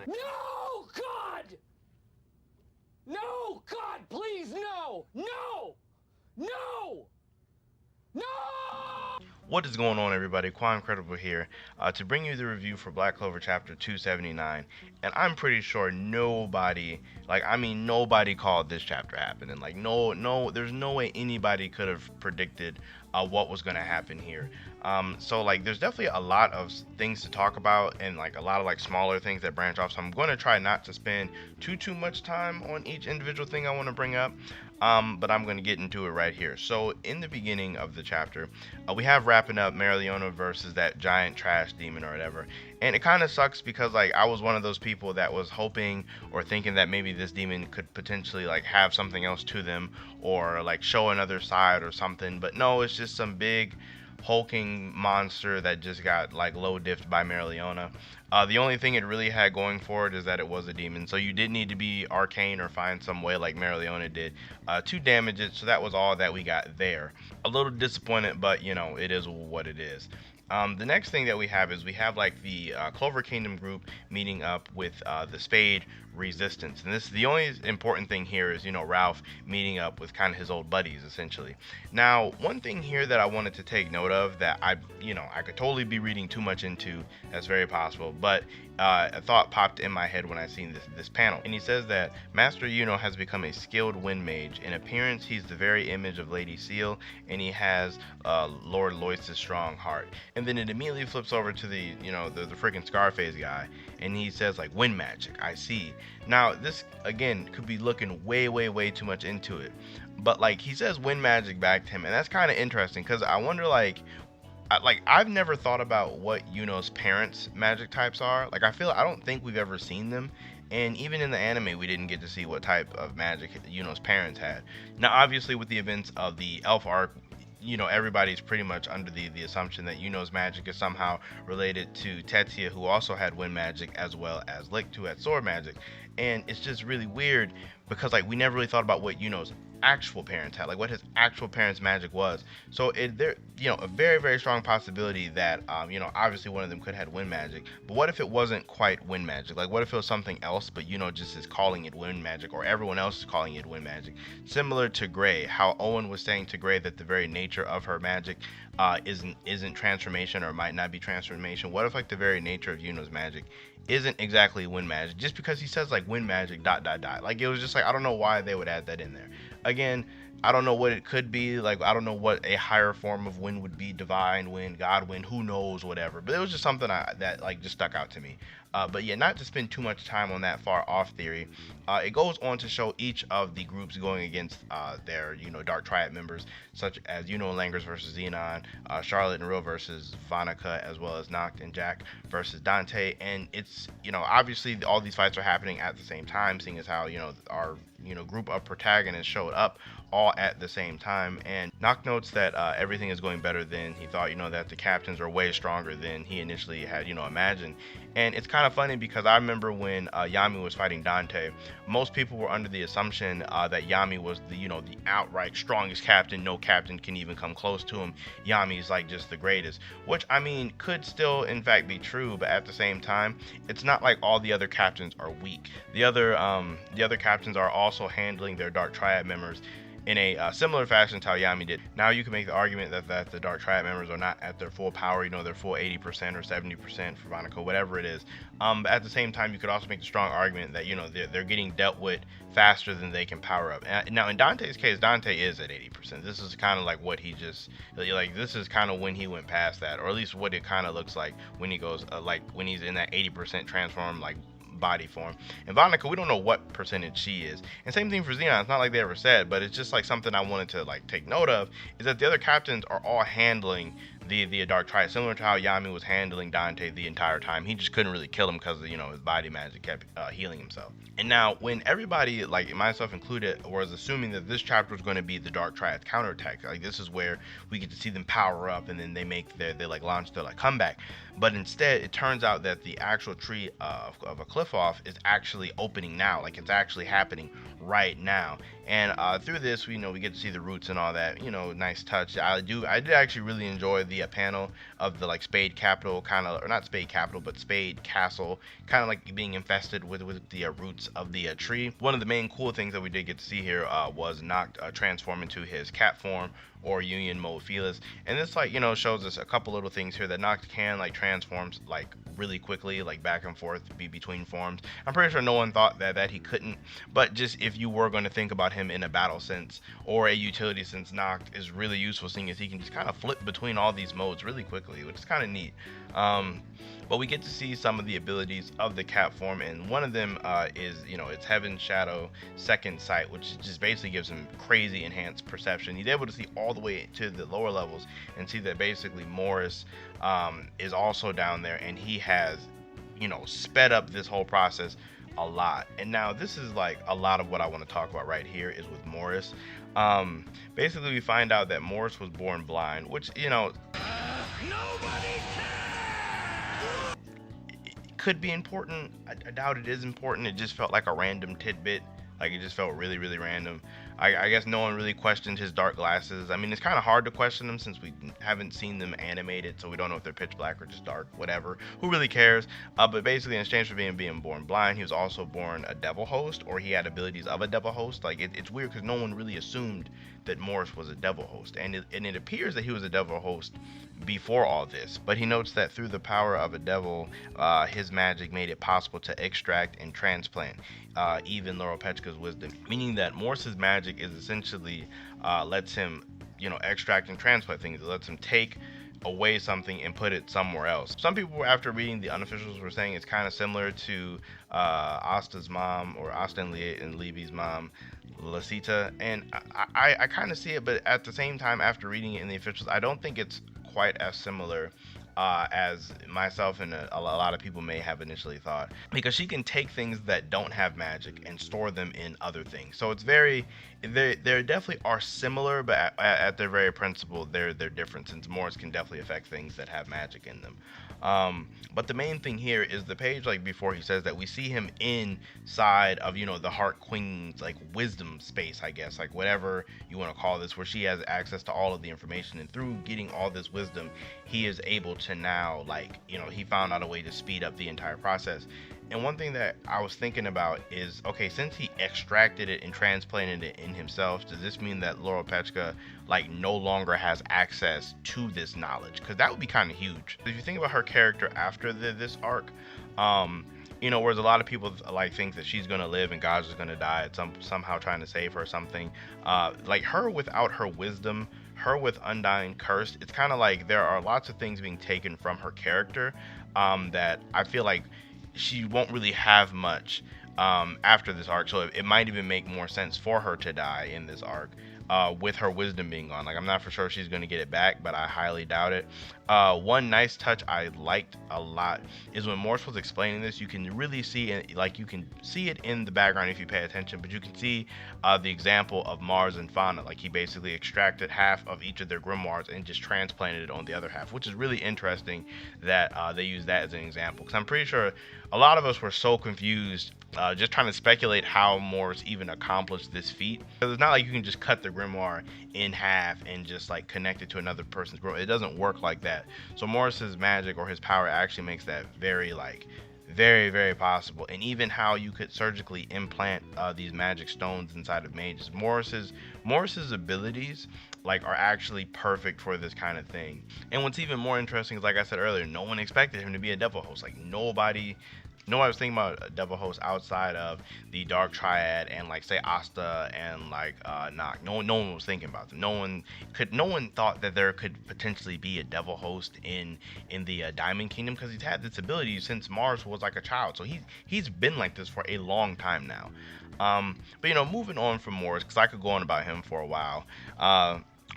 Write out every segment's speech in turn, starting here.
No, God! No, God, please, no! No! No! No! What is going on, everybody? Quancredible here to bring you the review for Black Clover Chapter 279. And I'm pretty sure nobody, nobody called this chapter happening. There's no way anybody could have predicted what was going to happen here. There's definitely a lot of things to talk about and like a lot of like smaller things that branch off. So I'm going to try not to spend too much time on each individual thing I want to bring up. But I'm going to get into it right here. So in the beginning of the chapter, we have wrapping up Marileona versus that giant trash demon or whatever. And it kind of sucks because like I was one of those people that was hoping or thinking that maybe this demon could potentially like have something else to them or like show another side or something. But no, it's just some big hulking monster that just got like low diffed by Marileona. The only thing it really had going for it is that it was a demon, so you didn't need to be arcane or find some way like Marileona did to damage it. So that was all that we got there. A little disappointed, but you know it is what it is. The next thing that we have is we have like the Clover Kingdom group meeting up with the Spade Resistance, and this the only important thing here is Ralph meeting up with kind of his old buddies essentially. Now, one thing here that I wanted to take note of that I could totally be reading too much into. That's very possible, but a thought popped in my head when I seen this panel, and he says that Master Yuno has become a skilled wind mage. In appearance, he's the very image of Lady Seal, and he has Lord Lois's strong heart. And then it immediately flips over to the freaking Scarface guy, and he says like wind magic. I see. Now this again could be looking way too much into it, but like he says wind magic back to him, and that's kind of interesting because I wonder I've never thought about what Yuno's parents' magic types are. Like I don't think we've ever seen them. And even in the anime, we didn't get to see what type of magic Yuno's parents had. Now, obviously, with the events of the Elf arc, everybody's pretty much under the assumption that Yuno's magic is somehow related to Tetsuya, who also had wind magic, as well as Lick, who had sword magic. And it's just really weird because like we never really thought about what Yuno's actual parents had, like what his actual parents' magic was. So there, a very strong possibility that obviously one of them could have had wind magic. But what if it wasn't quite wind magic? Like what if it was something else, but just is calling it wind magic, or everyone else is calling it wind magic? Similar to Gray, how Owen was saying to Gray that the very nature of her magic isn't transformation, or might not be transformation. What if like the very nature of Yuno's magic isn't exactly wind magic, just because he says like wind magic ... Like it was just like, I don't know why they would add that in there. Again, I don't know what it could be. Like I don't know what a higher form of wind would be, divine wind, god wind, who knows, whatever. But it was just something that like just stuck out to me. But yeah, not to spend too much time on that far off theory. It goes on to show each of the groups going against their Dark Triad members, such as Langers versus Xenon, Charlotte and Real versus Vonica, as well as Noct and Jack versus Dante. And it's obviously all these fights are happening at the same time, seeing as how our group of protagonists showed up all at the same time. And Noct notes that everything is going better than he thought, that the captains are way stronger than he initially had imagined. And it's kind of funny because I remember when Yami was fighting Dante, most people were under the assumption that Yami was the outright strongest captain. No captain can even come close to him. Yami's like just the greatest, which I mean could still in fact be true, but at the same time, it's not like all the other captains are weak. The other captains are also handling their Dark Triad members in a similar fashion to how Yami did. Now you can make the argument that the Dark Triad members are not at their full power, their full 80% or 70% for Vonica, whatever it is. But at the same time, you could also make the strong argument that they're getting dealt with faster than they can power up. Now in Dante's case, Dante is at 80%. This is kind of like what he just like. This is kind of when he went past that, or at least what it kind of looks like when he goes like when he's in that 80% transform like body form. And Vonica, we don't know what percentage she is. And same thing for Xenon. It's not like they ever said, but it's just like something I wanted to like take note of, is that the other captains are all handling the Dark Triad, similar to how Yami was handling Dante the entire time. He just couldn't really kill him because his body magic kept healing himself. And now when everybody, like myself included, was assuming that this chapter was going to be the Dark Triad's counterattack, like this is where we get to see them power up and then they make they launch their like comeback. But instead it turns out that the actual tree of a cliff off is actually opening now, like it's actually happening right now. And through this we get to see the roots and all that, nice touch. I did actually really enjoy the the panel of the like Spade Capital kind of, or not Spade Capital, but Spade Castle, kind of like being infested with the roots of the tree. One of the main cool things that we did get to see here was Noct transform into his cat form, or Union Mode Felis, and this like, you know, shows us a couple little things here that Noct can like transform like really quickly, like back and forth between forms. I'm pretty sure no one thought that he couldn't, but just if you were going to think about him in a battle sense or a utility sense, Noct is really useful, seeing as he can just kind of flip between all these modes really quickly, which is kind of neat. But we get to see some of the abilities of the cat form, and one of them is, you know, it's Heaven Shadow Second Sight, which just basically gives him crazy enhanced perception. He's able to see all the way to the lower levels and see that basically Morris is also down there, and he has, you know, sped up this whole process a lot. And now this is like a lot of what I want to talk about right here is with Morris. Basically we find out that Morris was born blind, which, you know, Nobody cares! it could be important. I doubt it is important. It just felt like a random tidbit. Like, it just felt really, really random. I guess no one really questioned his dark glasses. I mean, it's kind of hard to question them since we haven't seen them animated, so we don't know if they're pitch black or just dark, whatever. Who really cares? But basically, in exchange for being born blind, he was also born a devil host, or he had abilities of a devil host. Like, it's weird because no one really assumed that Morris was a devil host, and it appears that he was a devil host before all this. But he notes that through the power of a devil, his magic made it possible to extract and transplant even Loropechka's wisdom, meaning that Morris's magic is essentially lets him, you know, extract and transplant things. It lets him take away something and put it somewhere else. Some people, after reading the unofficials, were saying it's kind of similar to Asta's mom, or Asta and Levy's mom, Lasita, and I kind of see it, but at the same time, after reading it in the officials, I don't think it's quite as similar as myself and a lot of people may have initially thought, because she can take things that don't have magic and store them in other things. So it's very, they definitely are similar, but at their very principle, they're different, since Morris can definitely affect things that have magic in them. But the main thing here is the page, like before he says that we see him inside of, you know, the Heart Queen's like wisdom space, I guess, like whatever you want to call this, where she has access to all of the information, and through getting all this wisdom, he is able to now, like, you know, he found out a way to speed up the entire process. And one thing that I was thinking about is, okay, since he extracted it and transplanted it in himself, does this mean that Loropechka like no longer has access to this knowledge? Because that would be kind of huge. If you think about her character after this arc, you know, whereas a lot of people like think that she's gonna live and God's just gonna die at somehow trying to save her or something. Like her without her wisdom, her with Undying Curse, it's kind of like there are lots of things being taken from her character that I feel like she won't really have much after this arc, so it might even make more sense for her to die in this arc with her wisdom being gone. Like, I'm not for sure she's going to get it back, but I highly doubt it. One nice touch I liked a lot is when Morris was explaining this, you can really see it, like you can see it in the background if you pay attention, but you can see the example of Mars and Fauna. Like, he basically extracted half of each of their grimoires and just transplanted it on the other half, which is really interesting that they use that as an example, because I'm pretty sure a lot of us were so confused just trying to speculate how Morris even accomplished this feat. Because it's not like you can just cut the grimoire in half and just like connect it to another person's grimoire. It doesn't work like that. So Morris's magic, or his power, actually makes that very like very, very possible. And even how you could surgically implant these magic stones inside of mages. Morris's abilities like are actually perfect for this kind of thing. And what's even more interesting is, like I said earlier, no one expected him to be a devil host. Like nobody was thinking about a devil host outside of the Dark Triad and like say Asta and like Noct. No one was thinking about them. No one thought that there could potentially be a devil host in the Diamond Kingdom, because he's had this ability since Mars was like a child. So he's been like this for a long time now. But you know, moving on from Morris, because I could go on about him for a while.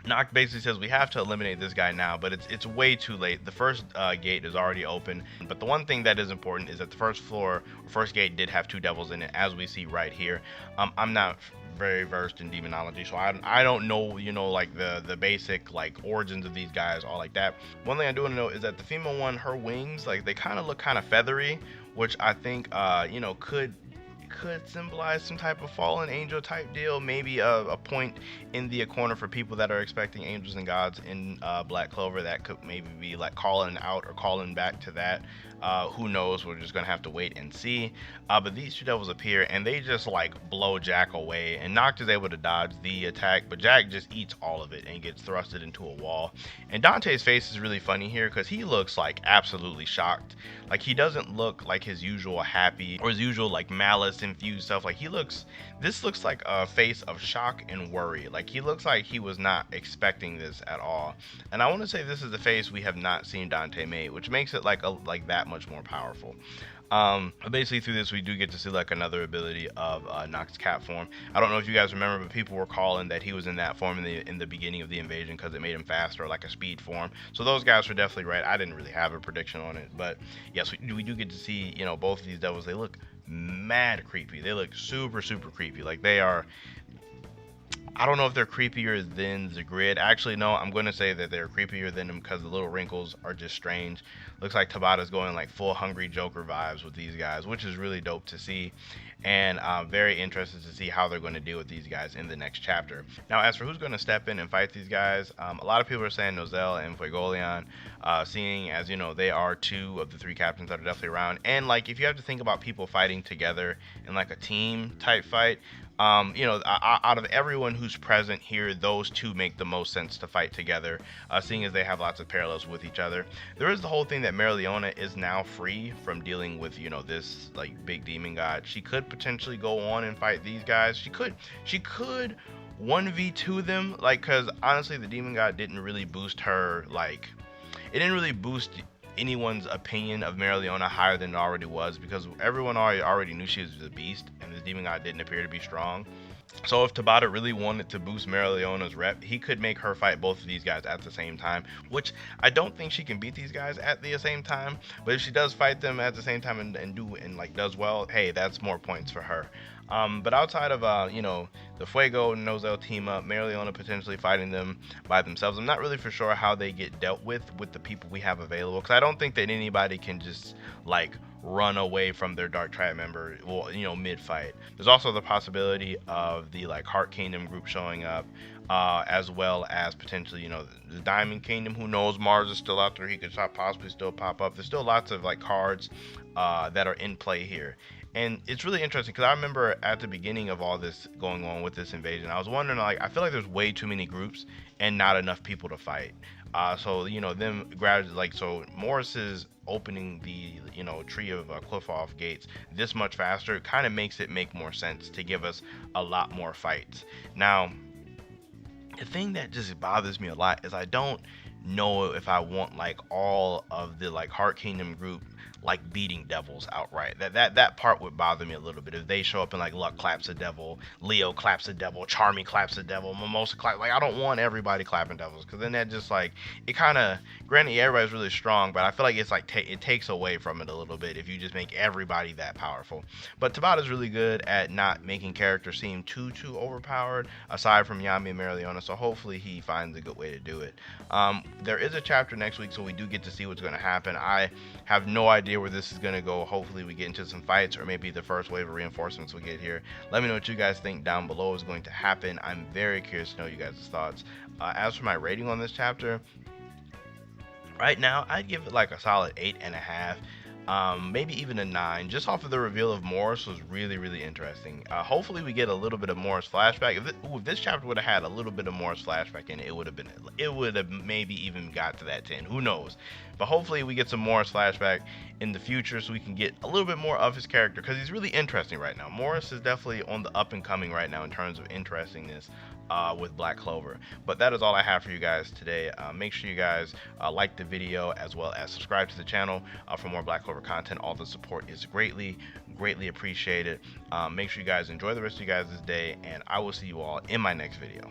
Noct basically says we have to eliminate this guy now, but it's way too late. The first gate is already open. But the one thing that is important is that the first gate did have two devils in it, as we see right here. I'm not very versed in demonology, so I don't know, you know, like the basic like origins of these guys, all like that. One thing I do want to know is that the female one, her wings, like they kind of look kind of feathery, which I think you know could could symbolize some type of fallen angel type deal, maybe a point in the corner for people that are expecting angels and gods in Black Clover that could maybe be like calling out or calling back to that. Who knows? We're just gonna have to wait and see. But these two devils appear and they just like blow Jack away, and Noct is able to dodge the attack, but Jack just eats all of it and gets thrusted into a wall. And Dante's face is really funny here because he looks like absolutely shocked. Like, he doesn't look like his usual happy or his usual like malice infused stuff. Like, this looks like a face of shock and worry. Like, he looks like he was not expecting this at all. And I want to say this is the face we have not seen Dante make, which makes it like that much more powerful. Basically through this we do get to see like another ability of Noct's cat form. I don't know if you guys remember, but people were calling that he was in that form in the beginning of the invasion because it made him faster, like a speed form. So those guys were definitely right. I didn't really have a prediction on it, but yes, we do get to see, you know, both of these devils. They look mad creepy. They look super creepy. Like, they are, I don't know if they're creepier than the grid. Actually, no, I'm going to say that they're creepier than them because the little wrinkles are just strange. Looks like Tabata's going like full Hungry Joker vibes with these guys, which is really dope to see. And I'm very interested to see how they're going to deal with these guys in the next chapter. Now, as for who's going to step in and fight these guys, a lot of people are saying Nozel and Fuegoleon, seeing as, you know, they are two of the three captains that are definitely around. And like, if you have to think about people fighting together in like a team type fight, you know, out of everyone who's present here, those two make the most sense to fight together, seeing as they have lots of parallels with each other. There is the whole thing that Mereoleona is now free from dealing with, you know, this like big demon god. She could potentially go on and fight these guys. She could 1v2 them, like, because honestly the demon god didn't really boost her, like, it didn't really boost anyone's opinion of Mereoleona higher than it already was, because everyone already knew she was a beast and this demon god didn't appear to be strong. So if Tabata really wanted to boost Mereoleona's rep, he could make her fight both of these guys at the same time, which I don't think she can beat these guys at the same time, but if she does fight them at the same time and like does well, hey, that's more points for her. But outside of you know, the Fuego and Nozel team up, Mereoleona potentially fighting them by themselves, I'm not really for sure how they get dealt with the people we have available, because I don't think that anybody can just like run away from their Dark Triad member, well, you know, mid-fight. There's also the possibility of the like Heart Kingdom group showing up, as well as potentially, you know, the Diamond Kingdom. Who knows? Mars is still out there. He could possibly still pop up. There's still lots of like cards that are in play here. And it's really interesting because I remember at the beginning of all this going on with this invasion, I was wondering, like, I feel like there's way too many groups and not enough people to fight. So, you know, them gradually, like, so Morris is opening the, you know, tree of Cliff-Off gates this much faster. It kind of makes it make more sense to give us a lot more fights. Now, the thing that just bothers me a lot is I don't know if I want like all of the like Heart Kingdom group like beating devils outright. That part would bother me a little bit if they show up and like Luck claps a devil, Leo claps a devil, Charmy claps a devil, Mimosa claps. Like, I don't want everybody clapping devils, because then that just like, it kind of, granted everybody's really strong, but I feel like it's like it takes away from it a little bit if you just make everybody that powerful. But Tabata's really good at not making characters seem too overpowered, aside from Yami and Mereoleona, so hopefully he finds a good way to do it. There is a chapter next week, so we do get to see what's going to happen. I have no idea where this is going to go. Hopefully we get into some fights, or maybe the first wave of reinforcements we get here. Let me know what you guys think down below is going to happen. I'm very curious to know you guys' thoughts. As for my rating on this chapter, right now I'd give it like a solid 8.5. Maybe even a 9, just off of the reveal of Morris was really interesting. Hopefully we get a little bit of Morris flashback. If this chapter would have had a little bit of Morris flashback in it, it would have maybe even got to that 10. Who knows? But hopefully we get some Morris flashback in the future so we can get a little bit more of his character, because he's really interesting right now. Morris is definitely on the up and coming right now in terms of interestingness with Black Clover. But that is all I have for you guys today. Make sure you guys like the video, as well as subscribe to the channel for more Black Clover content. All the support is greatly appreciated. Make sure you guys enjoy the rest of you guys' day, and I will see you all in my next video.